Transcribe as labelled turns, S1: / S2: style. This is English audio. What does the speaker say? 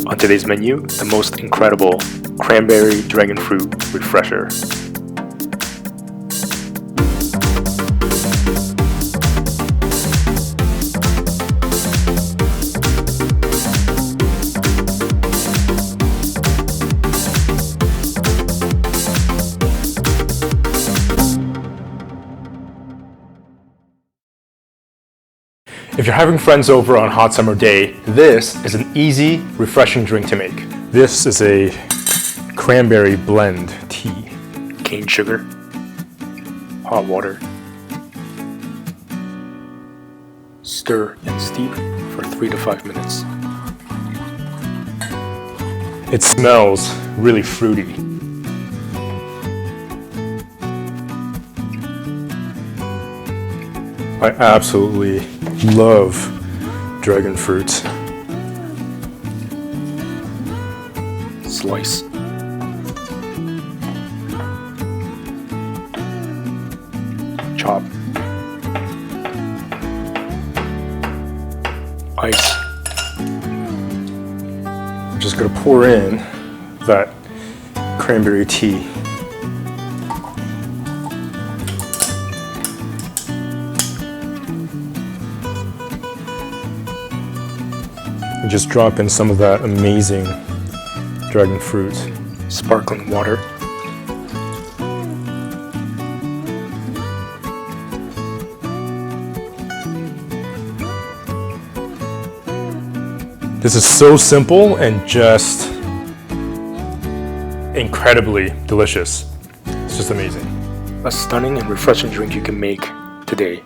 S1: On today's menu, the most incredible cranberry dragon fruit refresher. If you're having friends over on a hot summer day, this is an easy, refreshing drink to make. This is a cranberry blend tea. Cane sugar, hot water. Stir and steep for 3 to 5 minutes. It smells really fruity. I absolutely love dragon fruit. Slice. Chop. Ice. I'm just gonna pour in that cranberry tea. And just drop in some of that amazing dragon fruit. Sparkling water. This is so simple and just incredibly delicious. It's just amazing. A stunning and refreshing drink you can make today.